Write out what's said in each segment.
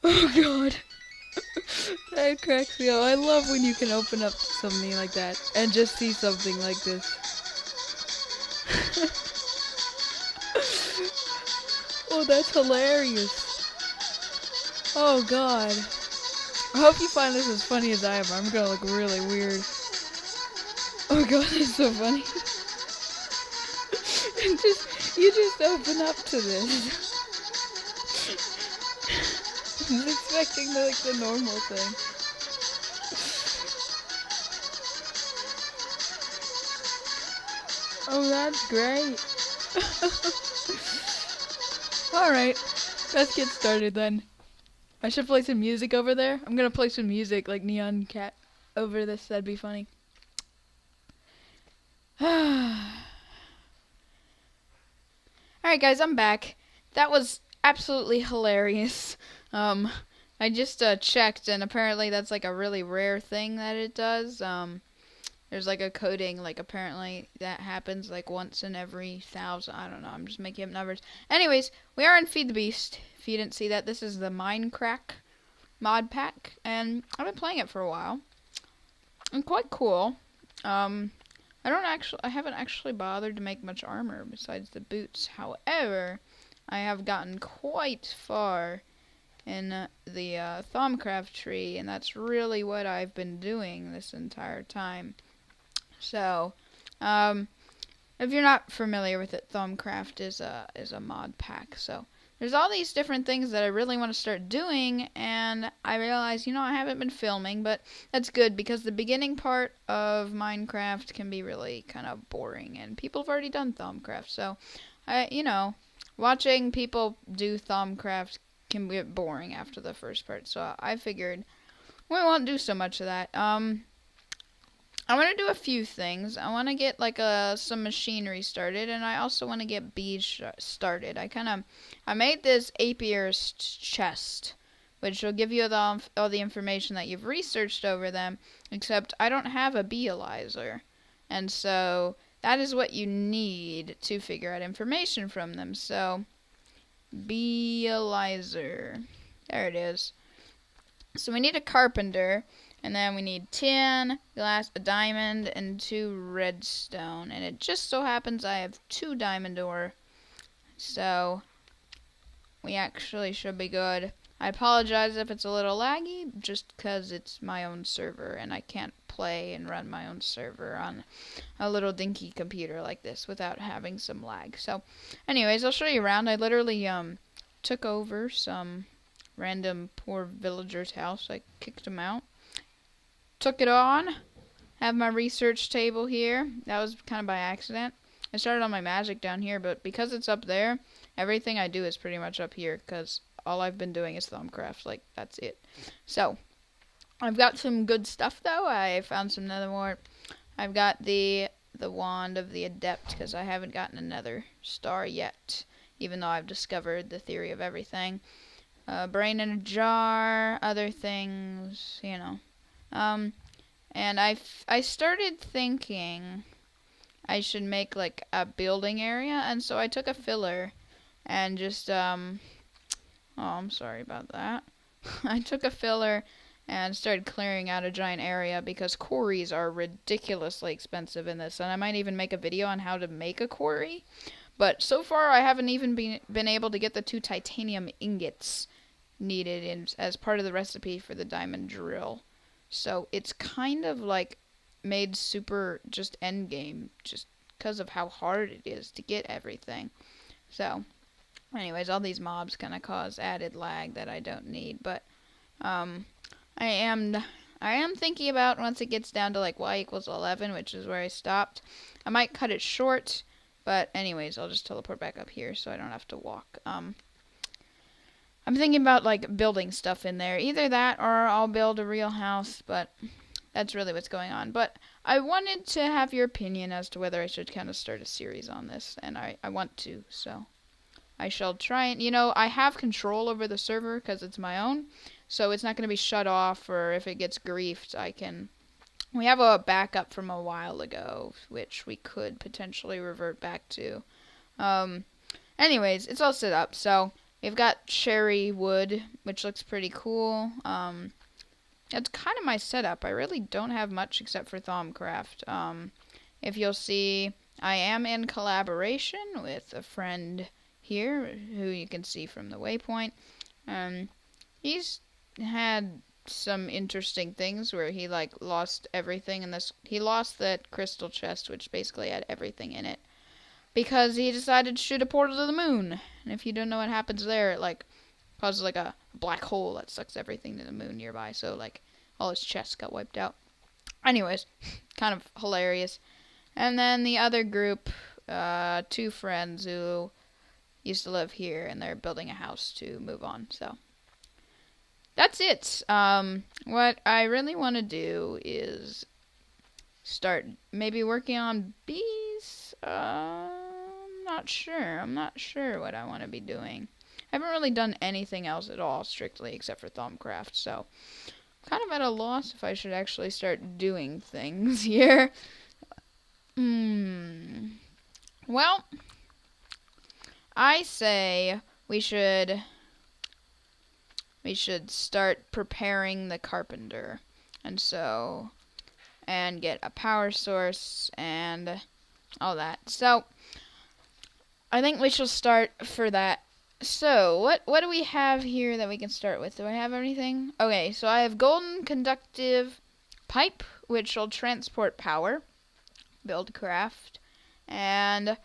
Oh god. That cracks me up. I love when you can open up something like that and just see something like this. Oh, that's hilarious. Oh god. I hope you find this as funny as I am. I'm gonna look really weird. Oh god, that's so funny. And you just open up to this. I was expecting the normal thing. Oh, that's great. Alright, let's get started then. I should play some music over there. I'm gonna play some music like Neon Cat over this. That'd be funny. Alright guys, I'm back. That was absolutely hilarious. I just checked, and apparently that's like a really rare thing that it does. There's like a coding, like apparently that happens like once in every 1,000. I don't know. I'm just making up numbers. Anyways, we are in Feed the Beast. If you didn't see that, this is the Minecraft mod pack, and I've been playing it for a while. And quite cool. I haven't actually bothered to make much armor besides the boots. However, I have gotten quite far in the Thaumcraft tree, and that's really what I've been doing this entire time. So, if you're not familiar with it, Thaumcraft is a mod pack. So there's all these different things that I really want to start doing, and I realize, I haven't been filming, but that's good because the beginning part of Minecraft can be really kind of boring, and people have already done Thaumcraft. So, watching people do Thaumcraft can get boring after the first part. So I figured we won't do so much of that. I want to do a few things. I want to get like some machinery started, and I also want to get bees started. I made this apiarist chest, which will give you all the information that you've researched over them, except I don't have a beealizer. And so that is what you need to figure out information from them. So, beealizer. There it is. So we need a carpenter. And then we need tin, glass, a diamond, and 2 redstone. And it just so happens I have 2 diamond ore. So we actually should be good. I apologize if it's a little laggy, just because it's my own server. And I can't play and run my own server on a little dinky computer like this without having some lag. So anyways, I'll show you around. I literally took over some random poor villager's house. I kicked him out. Took it on. Have my research table here. That was kind of by accident. I started on my magic down here, but because it's up there, everything I do is pretty much up here, because all I've been doing is Thaumcraft. Like, that's it. So, I've got some good stuff, though. I found some netherwort. I've got the wand of the adept, because I haven't gotten another star yet, even though I've discovered the theory of everything. Brain in a jar, other things, and I started thinking I should make like a building area, and so I took a filler and just oh, I'm sorry about that. I took a filler and started clearing out a giant area because quarries are ridiculously expensive in this, and I might even make a video on how to make a quarry. But so far I haven't even been able to get the 2 titanium ingots needed as part of the recipe for the diamond drill. So it's kind of like made super just endgame just because of how hard it is to get everything. So anyways, all these mobs kind of cause added lag that I don't need, but I am thinking about once it gets down to like y equals 11, which is where I stopped, I might cut it short, but anyways, I'll just teleport back up here so I don't have to walk. I'm thinking about like building stuff in there. Either that or I'll build a real house, but that's really what's going on. But I wanted to have your opinion as to whether I should kind of start a series on this, and I want to, so I shall try. And I have control over the server because it's my own, so it's not going to be shut off, or if it gets griefed, we have a backup from a while ago, which we could potentially revert back to. Anyways, it's all set up, so we've got cherry wood, which looks pretty cool. That's kind of my setup. I really don't have much except for Thaumcraft. If you'll see, I am in collaboration with a friend here, who you can see from the waypoint. He's had some interesting things where he lost everything in this. He lost that crystal chest, which basically had everything in it, because he decided to shoot a portal to the moon. And if you don't know what happens there, it causes a black hole that sucks everything to the moon nearby. So all his chests got wiped out. Anyways, kind of hilarious. And then the other group, 2 friends who used to live here, and they're building a house to move on. So that's it. What I really want to do is start maybe working on bees. I'm not sure what I want to be doing. I haven't really done anything else at all, strictly, except for Thaumcraft, so I'm kind of at a loss if I should actually start doing things here. Well, I say we should start preparing the carpenter, and get a power source and all that. So I think we shall start for that. So what do we have here that we can start with? Do I have anything? Okay, so I have golden conductive pipe, which will transport power. Build craft. And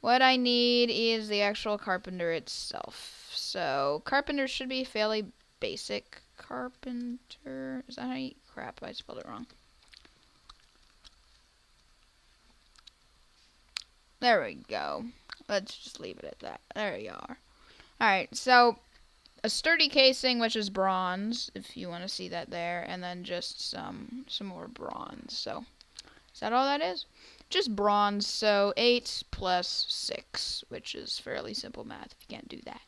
what I need is the actual carpenter itself. So carpenter should be fairly basic. Carpenter, is that how you... Crap, I spelled it wrong. There we go. Let's just leave it at that. There you are. Alright, so a sturdy casing, which is bronze, if you want to see that there, and then just some more bronze. So is that all that is? Just bronze, so 8 plus 6, which is fairly simple math if you can't do that.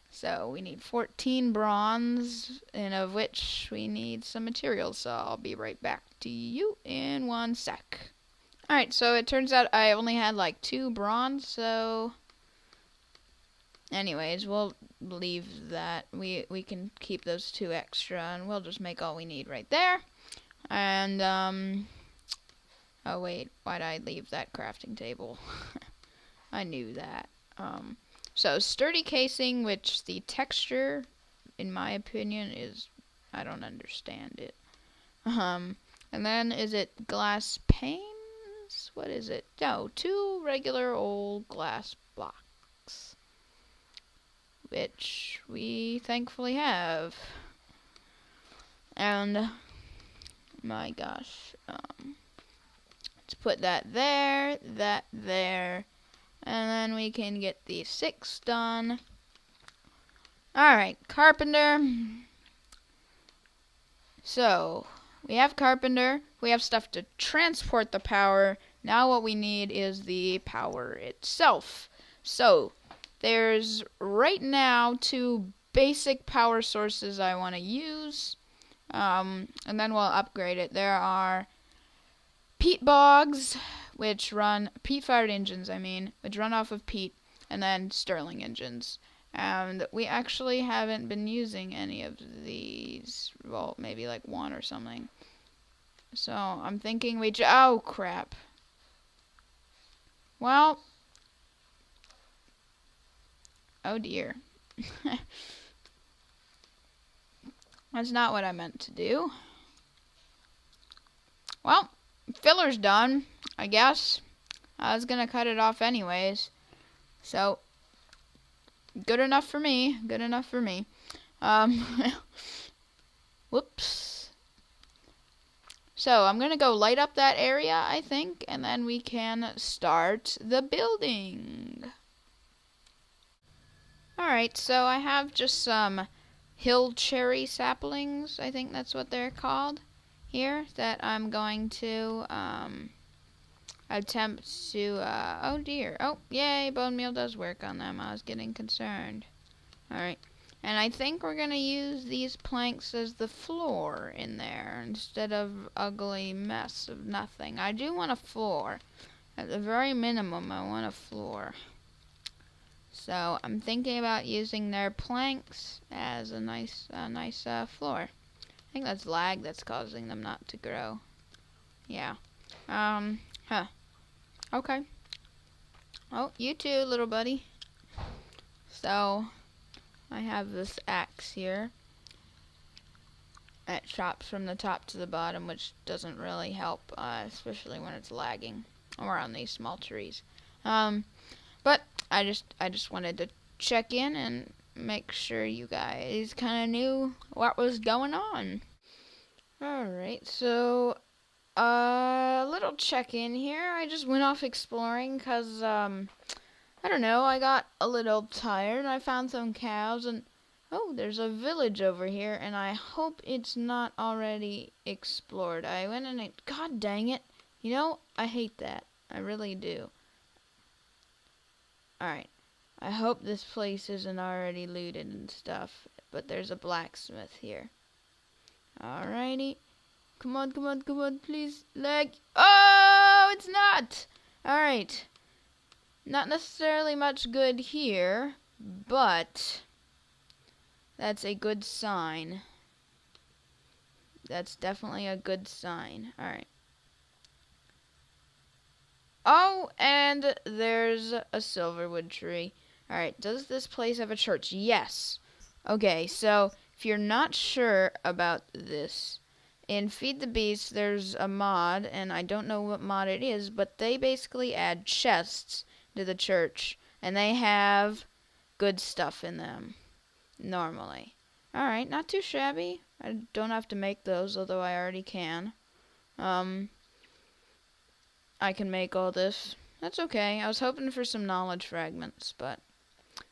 So we need 14 bronze, and of which we need some materials, so I'll be right back to you in 1 sec. Alright, so it turns out I only had 2 bronze, so anyways, we'll leave that. We can keep those 2 extra, and we'll just make all we need right there. And oh wait, why'd I leave that crafting table? I knew that. So sturdy casing, which the texture, in my opinion, is, I don't understand it. And then is it glass panes? What is it? No, 2 regular old glass blocks, which we thankfully have. And my gosh, let's put that there, and then we can get the 6 done. Alright, carpenter. So we have carpenter, we have stuff to transport the power. Now what we need is the power itself. So there's right now 2 basic power sources I want to use, and then we'll upgrade it. There are peat bogs, which run peat-fired engines, which run off of peat, and then Stirling engines. And we actually haven't been using any of these. Well, maybe 1 or something. So I'm thinking oh crap. Well, oh dear. That's not what I meant to do. Well, filler's done, I guess. I was gonna cut it off anyways. So good enough for me. Whoops. So I'm gonna go light up that area, I think, and then we can start the building. Alright, so I have just some hill cherry saplings, I think that's what they're called, here, that I'm going to attempt to, oh dear, oh yay, bone meal does work on them. I was getting concerned. Alright, and I think we're gonna use these planks as the floor in there instead of ugly mess of nothing. I do want a floor. At the very minimum, I want a floor. So I'm thinking about using their planks as a nice floor. I think that's lag that's causing them not to grow. Yeah. Okay. Oh, you too, little buddy. So I have this axe here. It chops from the top to the bottom, which doesn't really help, especially when it's lagging or on these small trees. But I just wanted to check in and make sure you guys kind of knew what was going on. Alright, so a little check-in here. I just went off exploring because, I don't know, I got a little tired. I found some cows and, oh, there's a village over here, and I hope it's not already explored. I went and God dang it. You know, I hate that. I really do. Alright. I hope this place isn't already looted and stuff, but there's a blacksmith here. Alrighty. Come on, please. Leg. Oh, it's not! Alright. Not necessarily much good here, but that's a good sign. That's definitely a good sign. Alright. Oh, and there's a silverwood tree. Alright, does this place have a church? Yes. Okay, so if you're not sure about this, in Feed the Beast there's a mod, and I don't know what mod it is, but they basically add chests to the church, and they have good stuff in them, normally. Alright, not too shabby. I don't have to make those, although I already can. I can make all this. That's okay. I was hoping for some knowledge fragments, but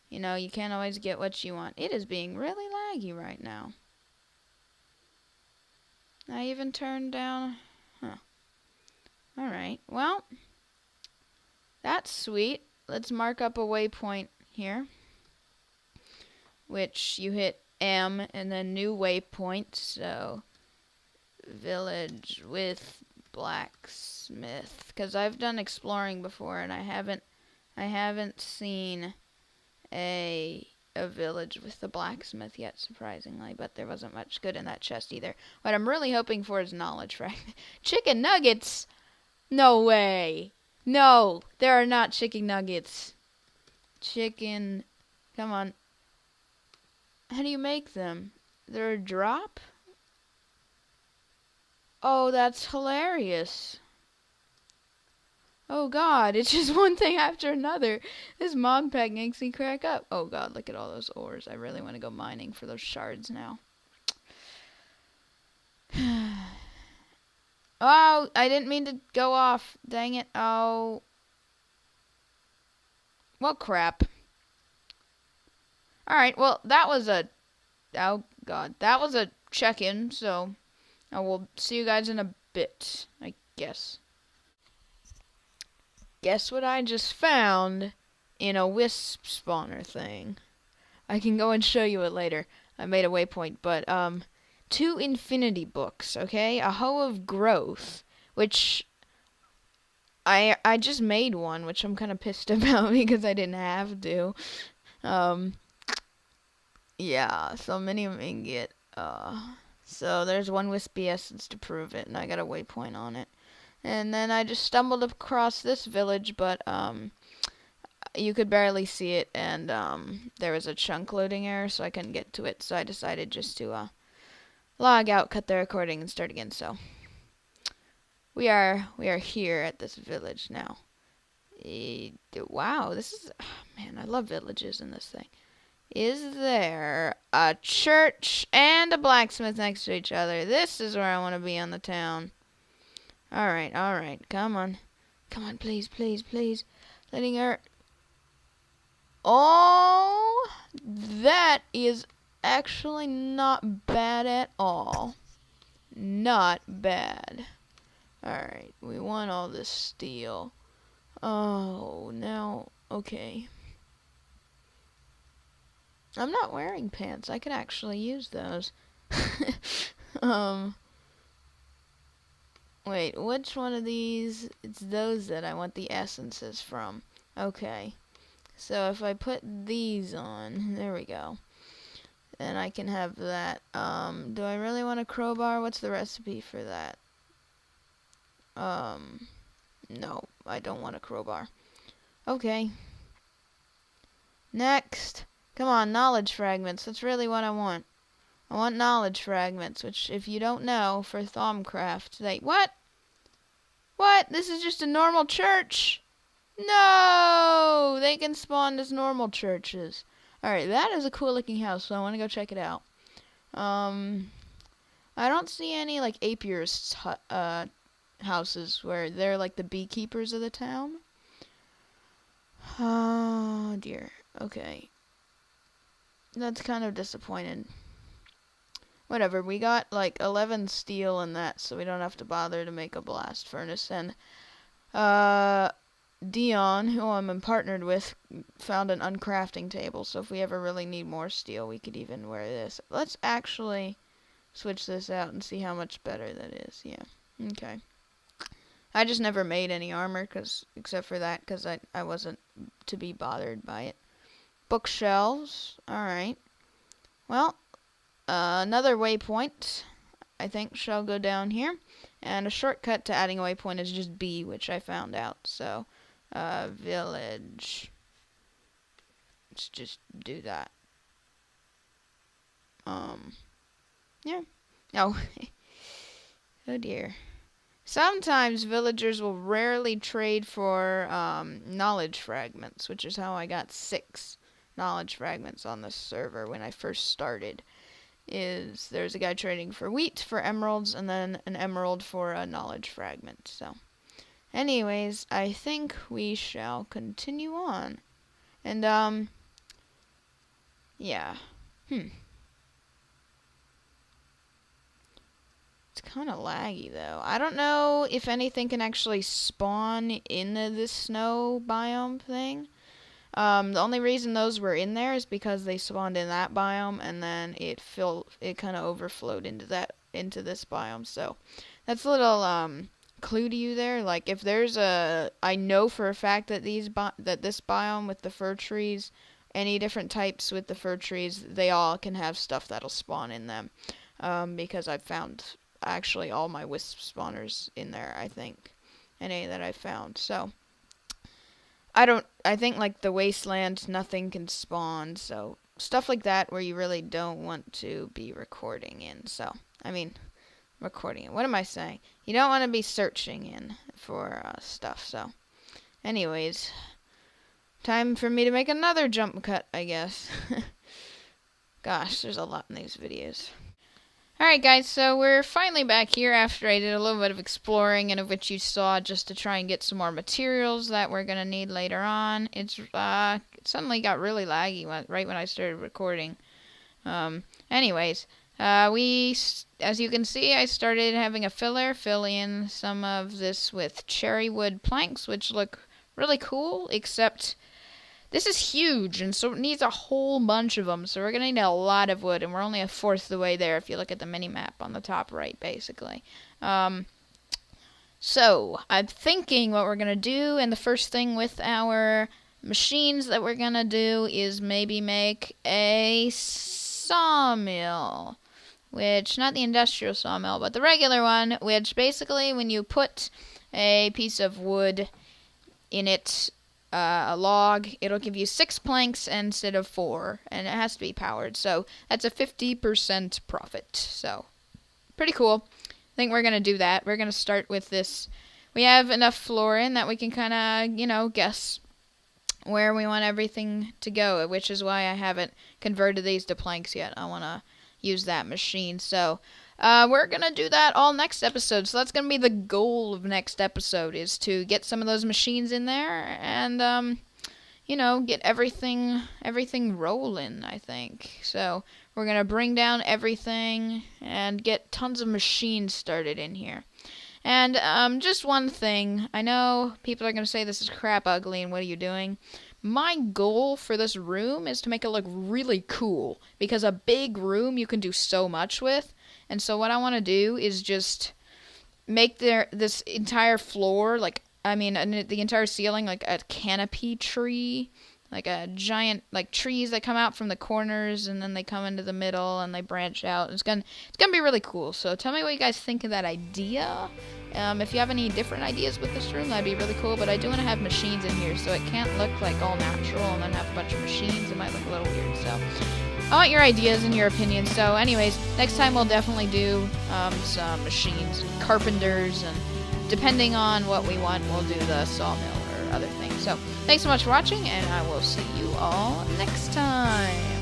you know, you can't always get what you want. It is being really laggy right now. I even turned down... Alright, well, that's sweet. Let's mark up a waypoint here, which you hit M and then new waypoint, so village with blacksmith, because I've done exploring before and I haven't seen a village with the blacksmith yet, surprisingly, but there wasn't much good in that chest either. What I'm really hoping for is knowledge fragment. Chicken nuggets? No way. No, there are not chicken nuggets. Chicken, come on. How do you make them? They're a drop? Oh, that's hilarious. Oh god, it's just one thing after another. This mod pack makes me crack up. Oh god, look at all those ores. I really want to go mining for those shards now. Oh, I didn't mean to go off. Dang it. Oh. Well, crap. Alright, well, that was a... Oh god, that was a check-in, so... I will see you guys in a bit, I guess. Guess what I just found in a wisp spawner thing. I can go and show you it later. I made a waypoint, but 2 infinity books, okay? A hoe of growth, which I just made one, which I'm kind of pissed about because I didn't have to. Yeah, so minium ingot. So there's 1 wispy essence to prove it, and I got a waypoint on it. And then I just stumbled across this village, but you could barely see it, and there was a chunk loading error, so I couldn't get to it. So I decided just to log out, cut the recording, and start again. So we are here at this village now. Wow, this is... man, I love villages in this thing. Is there a church and a blacksmith next to each other? This is where I want to be on the town. Alright, come on. Come on, please. Letting her... Oh, that is actually not bad at all. Not bad. Alright, we want all this steel. Oh, now, okay. I'm not wearing pants. I could actually use those. Wait, which one of these? It's those that I want the essences from. Okay. So if I put these on, there we go. And I can have that. Do I really want a crowbar? What's the recipe for that? No, I don't want a crowbar. Okay. Next. Come on, knowledge fragments. That's really what I want. I want knowledge fragments, which, if you don't know, for Thaumcraft, what? What? This is just a normal church? No! They can spawn as normal churches. Alright, that is a cool looking house, so I want to go check it out. I don't see any, like, apiarists' houses where they're, like, the beekeepers of the town. Oh, dear. Okay. That's kind of disappointing. Whatever, we got, like, 11 steel in that, so we don't have to bother to make a blast furnace. And, Dion, who I'm partnered with, found an uncrafting table, so if we ever really need more steel, we could even wear this. Let's actually switch this out and see how much better that is. Yeah, okay. I just never made any armor, except for that, because I wasn't to be bothered by it. Bookshelves, alright. Well, another waypoint, I think, shall go down here. And a shortcut to adding a waypoint is just B, which I found out. So, village. Let's just do that. Yeah. Oh. Oh dear. Sometimes villagers will rarely trade for knowledge fragments, which is how I got 6 knowledge fragments on this server when I first started. There's a guy trading for wheat, for emeralds, and then an emerald for a knowledge fragment. So, anyways, I think we shall continue on. And, yeah. It's kind of laggy, though. I don't know if anything can actually spawn in this snow biome thing. The only reason those were in there is because they spawned in that biome, and then it kind of overflowed into this biome. So that's a little clue to you there. Like, if there's I know for a fact that this biome with the fir trees, any different types with the fir trees, they all can have stuff that'll spawn in them. Because I've found actually all my wisp spawners in there, I think, any that I found. So I think, like, the wasteland, nothing can spawn, so stuff like that where you really don't want to be recording in. So, I mean, recording in. What am I saying? You don't want to be searching in for stuff. So, anyways, time for me to make another jump cut, I guess. Gosh, there's a lot in these videos. Alright guys, so we're finally back here after I did a little bit of exploring, and of which you saw, just to try and get some more materials that we're going to need later on. It suddenly got really laggy right when I started recording. Anyways, as you can see, I started having a fill in some of this with cherry wood planks, which look really cool, except this is huge, and so it needs a whole bunch of them, so we're going to need a lot of wood, and we're only 1/4 the way there if you look at the mini-map on the top right, basically. So, I'm thinking what we're going to do, and the first thing with our machines that we're going to do is maybe make a sawmill, which, not the industrial sawmill, but the regular one, which basically when you put a piece of wood in it, a log, it'll give you 6 planks instead of 4, and it has to be powered, so that's a 50% profit. So, pretty cool. I think we're going to do that. We're going to start with this. We have enough floor in that we can kind of, guess where we want everything to go, which is why I haven't converted these to planks yet. I want to use that machine, so we're going to do that all next episode. So that's going to be the goal of next episode, is to get some of those machines in there and, get everything rolling, I think. So we're going to bring down everything and get tons of machines started in here. And just one thing. I know people are going to say this is crap ugly and what are you doing? My goal for this room is to make it look really cool, because a big room you can do so much with. And so what I want to do is just make this entire floor, the entire ceiling, like a canopy tree. like a giant like trees that come out from the corners and then they come into the middle and they branch out. It's gonna be really cool. So tell me what you guys think of that idea. If you have any different ideas with this room, that'd be really cool. But I do want to have machines in here, so it can't look like all natural and then have a bunch of machines. It might look a little weird. So I want your ideas and your opinions. So anyways, next time we'll definitely do some machines, carpenters, and depending on what we want, we'll do the sawmill or other things. So thanks so much for watching, and I will see you all next time.